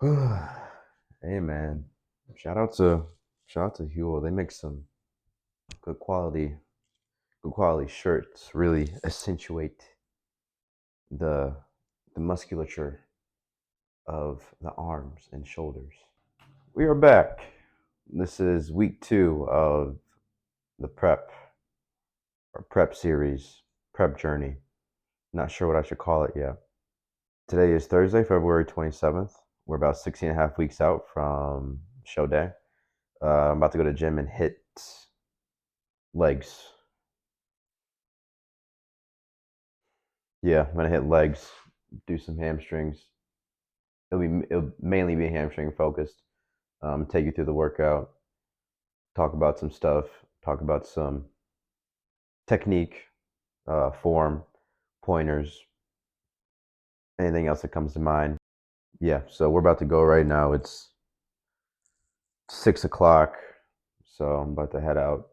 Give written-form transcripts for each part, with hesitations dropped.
Hey man, shout out to Huel. They make some good quality shirts. Really accentuate the musculature of the arms and shoulders. We are back. This is week 2 of the prep series, prep journey. Not sure what I should call it yet. Today is Thursday, February 27th. We're about 16 and a half weeks out from show day. I'm about to go to the gym and hit legs. Yeah, I'm gonna hit legs, do some hamstrings. It'll mainly be hamstring focused. Take you through the workout, talk about some stuff, talk about some technique, form, pointers, anything else that comes to mind. Yeah, so we're about to go right now. It's 6 o'clock, so I'm about to head out.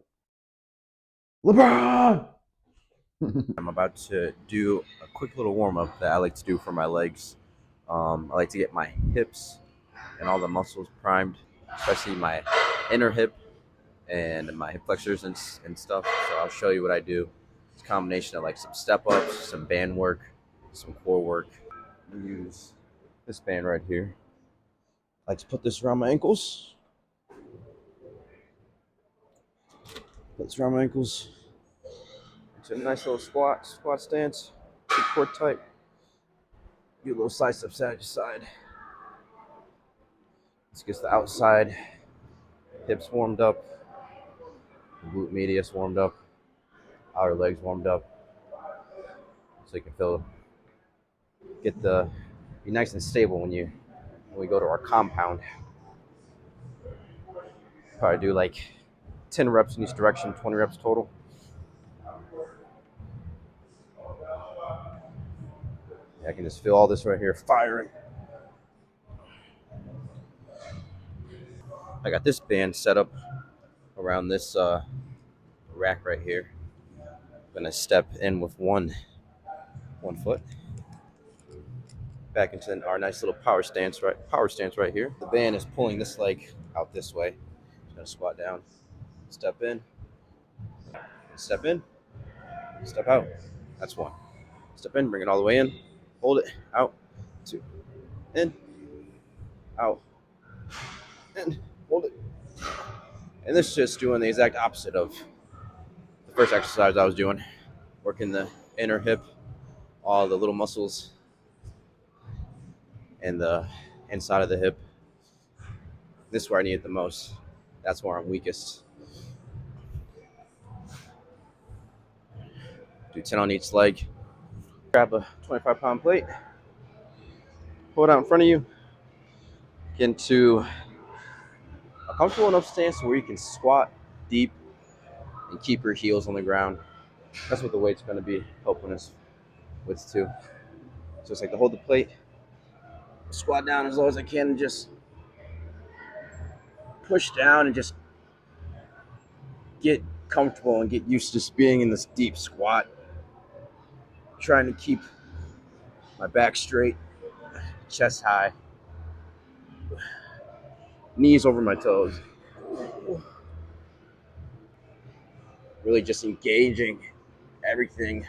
LeBron. I'm about to do a quick little warm up that I like to do for my legs. I like to get my hips and all the muscles primed, especially my inner hip and my hip flexors and stuff. So I'll show you what I do. It's a combination of like some step ups, some band work, some core work. I use this band right here. I like to put this around my ankles. Put this around my ankles. It's a nice little squat stance. Keep core tight. Do a little side step side to side. This gets the outside hips warmed up, glute medius warmed up, outer legs warmed up, so you can feel be nice and stable when we go to our compound. Probably do like 10 reps in each direction, 20 reps total. I can just feel all this right here firing. I got this band set up around this rack right here. I'm gonna step in with one foot back into our nice little power stance right here. The band is pulling this leg out this way. Just gonna squat down, step in, step in, step out. That's one. Step in, bring it all the way in, hold it, out, two, in, out, in, hold it. And this is just doing the exact opposite of the first exercise I was doing, working the inner hip, all the little muscles, and the inside of the hip. This is where I need it the most. That's where I'm weakest. Do 10 on each leg. Grab a 25-pound plate, pull it out in front of you, get into a comfortable enough stance where you can squat deep and keep your heels on the ground. That's what the weight's going to be helping us with too. So it's like to hold the plate, squat down as low as I can, and just push down and just get comfortable and get used to just being in this deep squat. Trying to keep my back straight, chest high, knees over my toes. Really just engaging everything,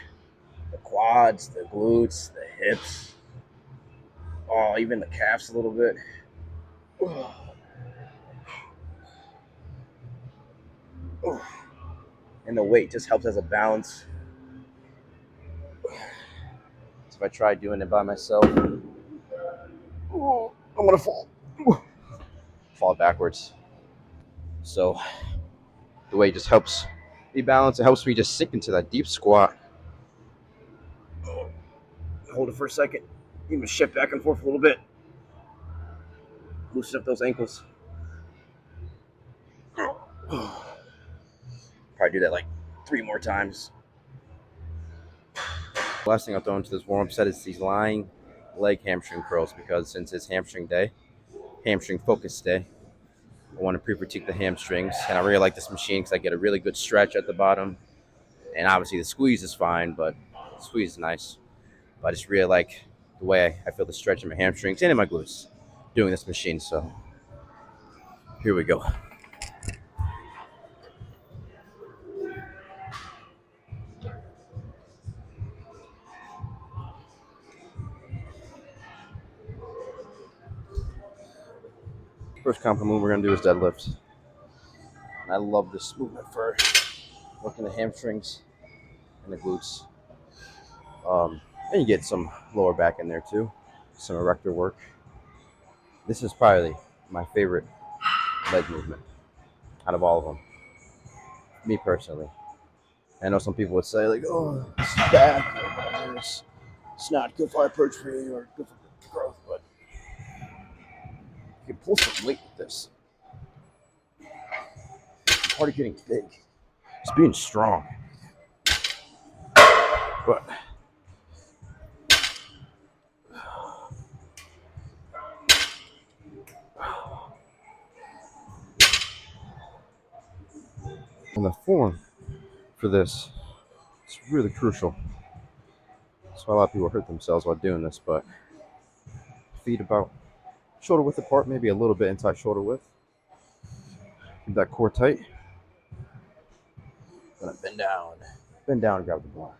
the quads, the glutes, the hips, even the calves a little bit. And the weight just helps as a balance. So if I try doing it by myself, I'm gonna fall backwards. So the weight just helps me balance. It helps me just sink into that deep squat. Hold it for a second. Even shift back and forth a little bit. Loosen up those ankles. Probably do that like 3 more times. Last thing I'll throw into this warm-up set is these lying leg hamstring curls, because since it's hamstring focus day, I want to pre-critique the hamstrings. And I really like this machine because I get a really good stretch at the bottom. And obviously the squeeze is fine, but the squeeze is nice. But I just really like the way I feel the stretch in my hamstrings and in my glutes. doing this machine. So here we go. First compound move we're gonna do is deadlift. And I love this movement for working the hamstrings and the glutes. And you get some lower back in there too, some erector work. This is probably my favorite leg movement out of all of them, me personally. I know some people would say like, "Oh, it's back, or it's not good for hypertrophy or good for growth," but you can pull some weight with this. It's part of getting big. It's being strong, but and the form for this is really crucial. That's why a lot of people hurt themselves while doing this. But feet about shoulder width apart, maybe a little bit inside shoulder width. Keep that core tight. Gonna bend down, and grab the bar.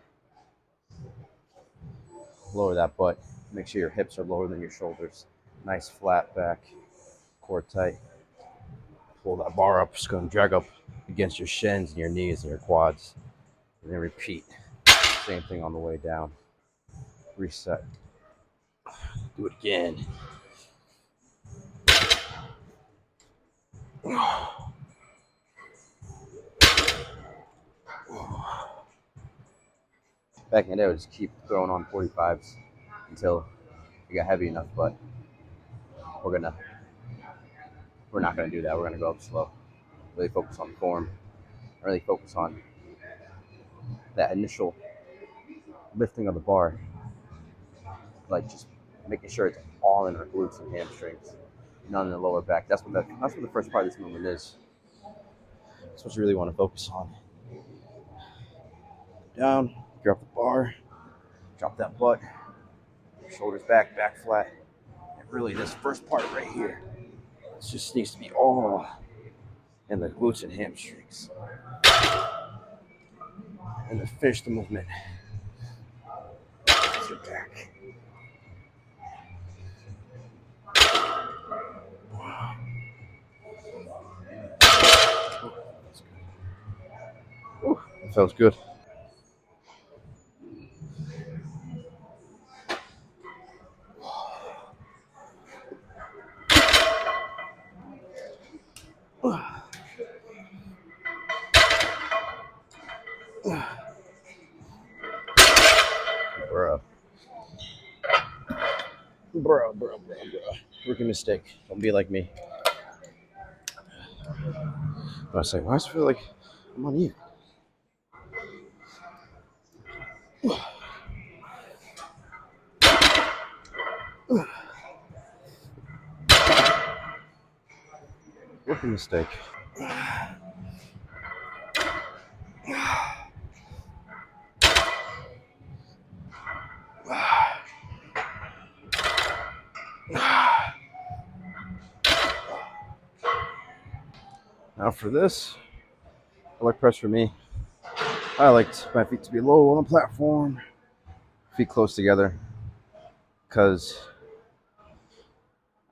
Lower that butt. Make sure your hips are lower than your shoulders. Nice flat back, core tight. Pull that bar up. Just gonna drag up against your shins and your knees and your quads. And then repeat. Same thing on the way down. Reset. Do it again. Back in the day, I would just keep throwing on 45s until you got heavy enough, but we're not gonna do that. We're gonna go up slow. Really focus on form. Really focus on that initial lifting of the bar, like just making sure it's all in our glutes and hamstrings, none in the lower back. That's what the first part of this movement is. That's what you really want to focus on. Down, grab the bar, drop that butt, shoulders back, back flat. And really, this first part right here, it just needs to be all in the glutes and hamstrings. And then finish the movement. That's your back. Ooh, that feels good. Bruh. Bruh. Rookie mistake. Don't be like me. I was like, why does it feel like I'm on you? Rookie mistake. Now for this, I like press for me. I like my feet to be low on the platform, feet close together, because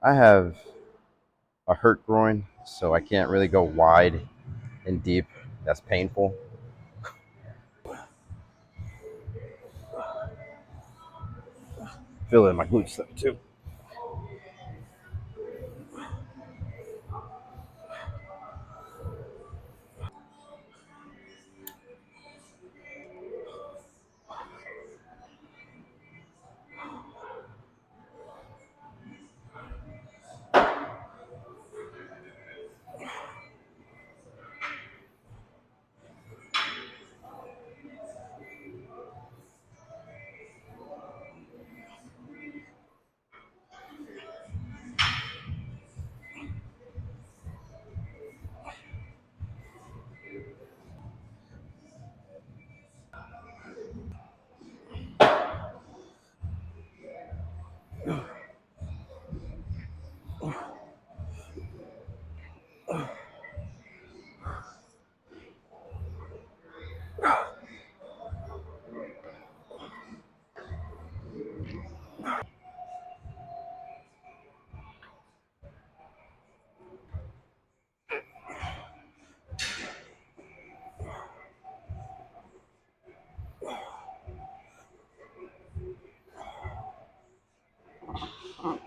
I have a hurt groin, so I can't really go wide and deep. That's painful. Feel it in my glutes too. All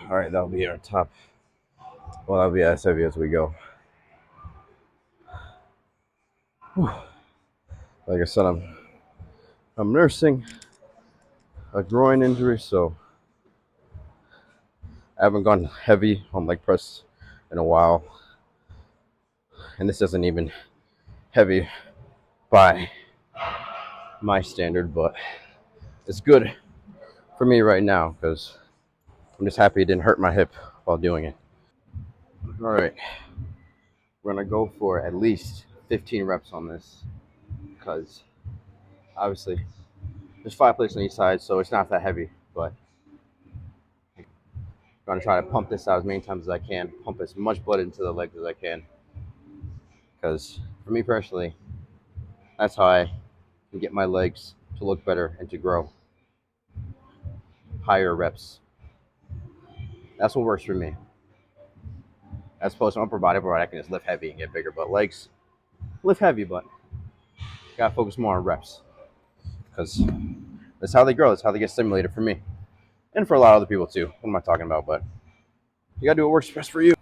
right, that'll be our top. Well, that'll be as heavy as we go. Whew. Like I said, I'm nursing a groin injury, so I haven't gone heavy on leg press in a while, and this isn't even heavy by my standard, but it's good for me right now because I'm just happy it didn't hurt my hip while doing it. All right, we're gonna go for at least 15 reps on this because obviously there's 5 plates on each side, so it's not that heavy, but I'm gonna try to pump this out as many times as I can, pump as much blood into the legs as I can, because for me personally, that's how I can get my legs to look better and to grow. Higher reps. That's what works for me. As opposed to upper body, I can just lift heavy and get bigger, but legs, lift heavy, but gotta focus more on reps because that's how they grow. That's how they get stimulated for me, and for a lot of other people too. What am I talking about? But you gotta do what works best for you.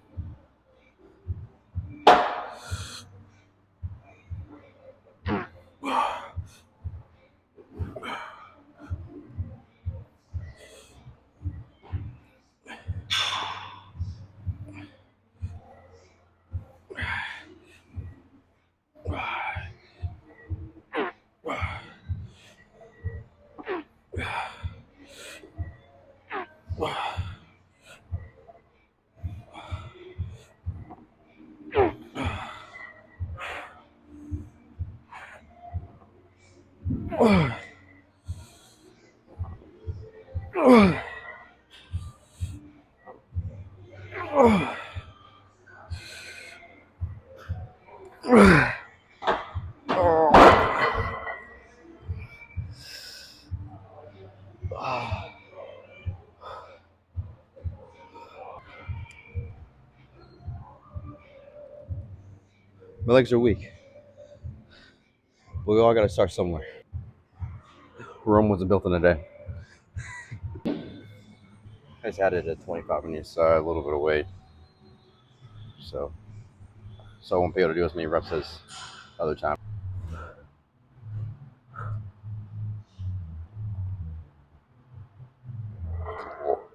My legs are weak. But we all gotta start somewhere. Rome wasn't built in a day. I just added a 25 on each side, a little bit of weight. So I won't be able to do as many reps as other time.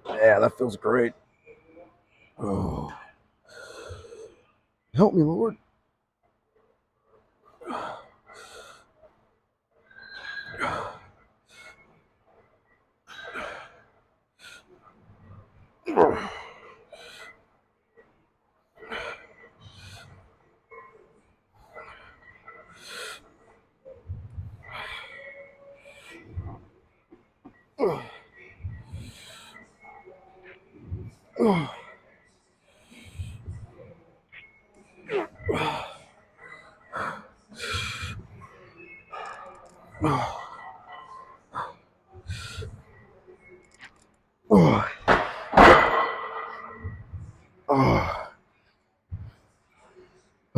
Yeah, that feels great. Oh. Help me, Lord.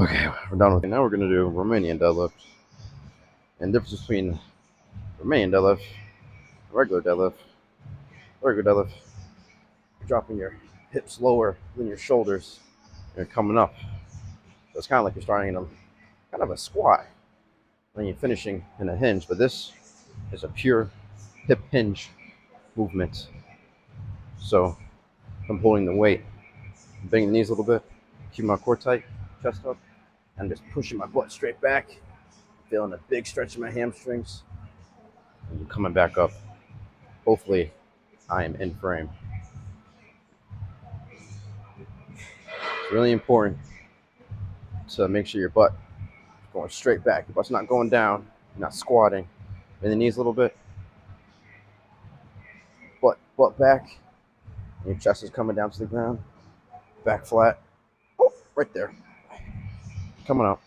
Okay, we're done with it. Now we're gonna do Romanian deadlift. And the difference between Romanian deadlift, regular deadlift, you're dropping your hips lower than your shoulders. You're coming up. So it's kind of like you're starting in a kind of a squat. And you're finishing in a hinge. But this is a pure hip hinge movement. So I'm holding the weight, bending the knees a little bit, keeping my core tight, chest up, and just pushing my butt straight back, feeling a big stretch in my hamstrings, and coming back up. Hopefully, I am in frame. It's really important to make sure your butt is going straight back. Your butt's not going down, you're not squatting. Bend the knees a little bit, butt back, and your chest is coming down to the ground, back flat. Oh, right there. Coming up.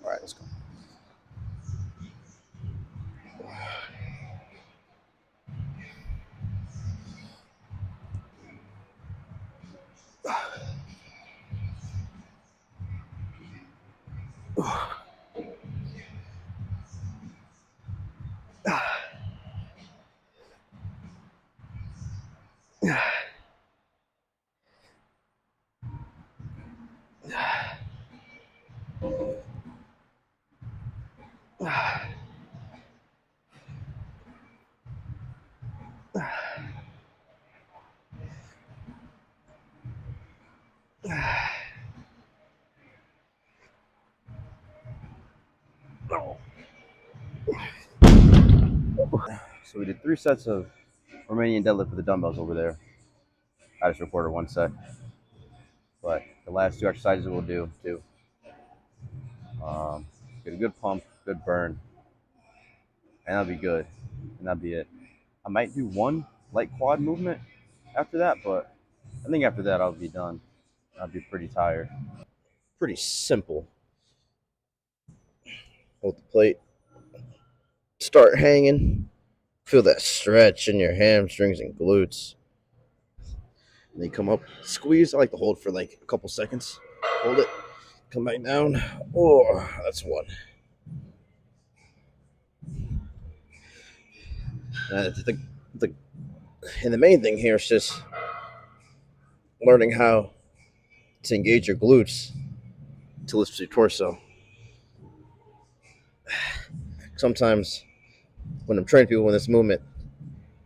All right, let's go. So we did 3 sets of Romanian deadlift with the dumbbells over there. I just recorded 1 set, but the last 2 exercises we'll do too. Get a good pump, good burn, and that'll be good. And that'll be it. I might do one light quad movement after that, but I think after that I'll be done. I'll be pretty tired. Pretty simple. Hold the plate. Start hanging. Feel that stretch in your hamstrings and glutes. And then you come up, squeeze. I like to hold for like a couple seconds. Hold it. Come back down. Oh, that's one. The, the, and the main thing here is just learning how to engage your glutes to lift your torso. Sometimes when I'm training people in this movement,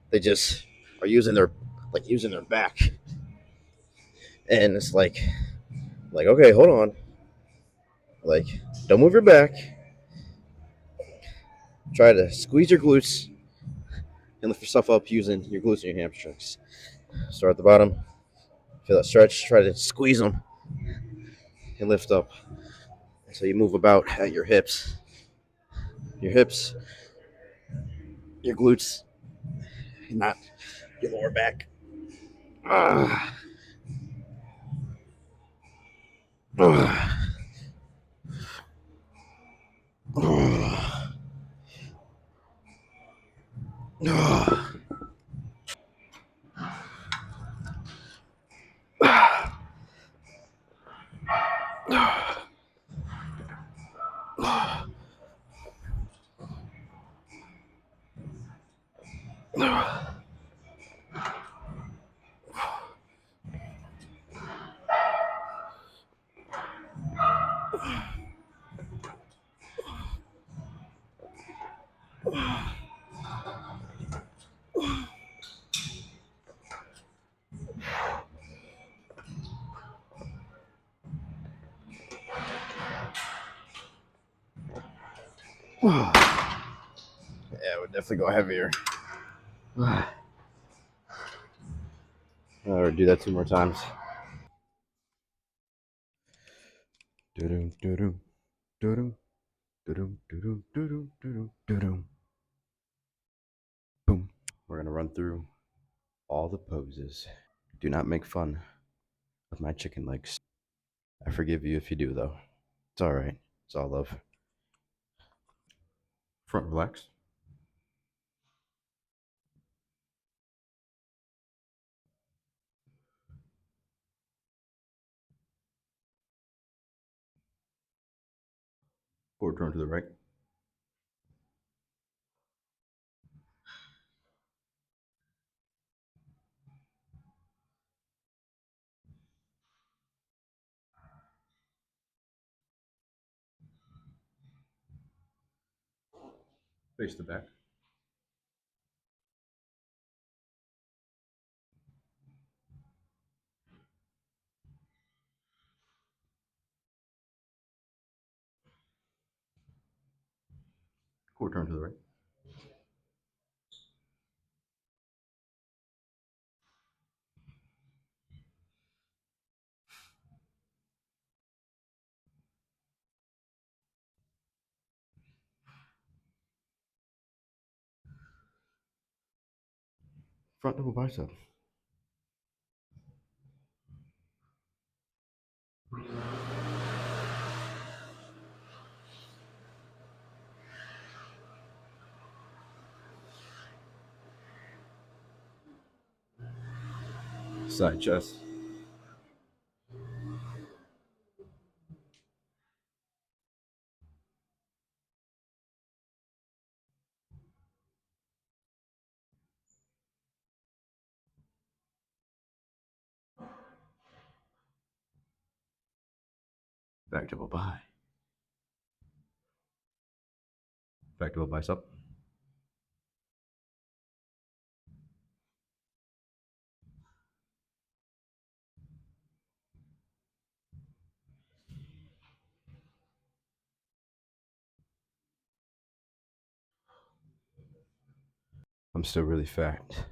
they just are using their back, and it's like okay, hold on, like don't move your back. Try to squeeze your glutes and lift yourself up using your glutes and your hamstrings. Start at the bottom, feel that stretch. Try to squeeze them and lift up. So you move about at your hips, your glutes, and not your lower back. Ah. Ah. Ah. Ah. Yeah, we'll definitely go heavier. Or do that 2 more times. Boom. We're gonna run through all the poses. Do not make fun of my chicken legs. I forgive you if you do, though. It's all right. It's all love. Front relax. Forward turn to the right. Face the back. Forward turn to the right. Front double bicep. Side chest. Back double bi. Back double bicep. I'm still really fat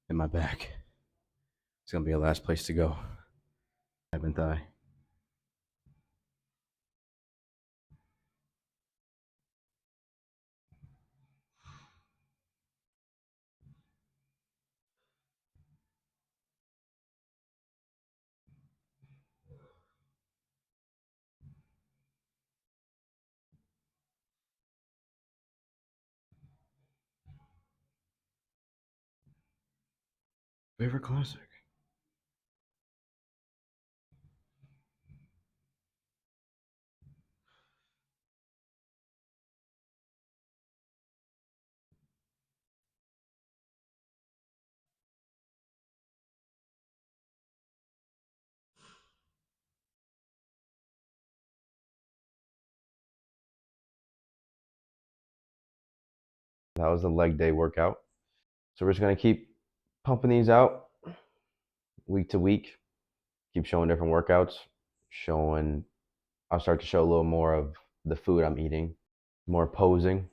in my back. It's gonna be a last place to go. Haven't I? Favorite classic? That was the leg day workout. So we're just gonna keep pumping these out week to week. Keep showing different workouts. Showing, I'll start to show a little more of the food I'm eating, more posing,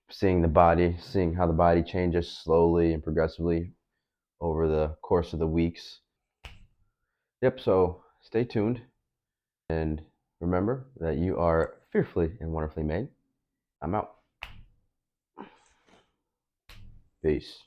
seeing the body, seeing how the body changes slowly and progressively over the course of the weeks. Yep, so stay tuned and remember that you are fearfully and wonderfully made. I'm out. Peace.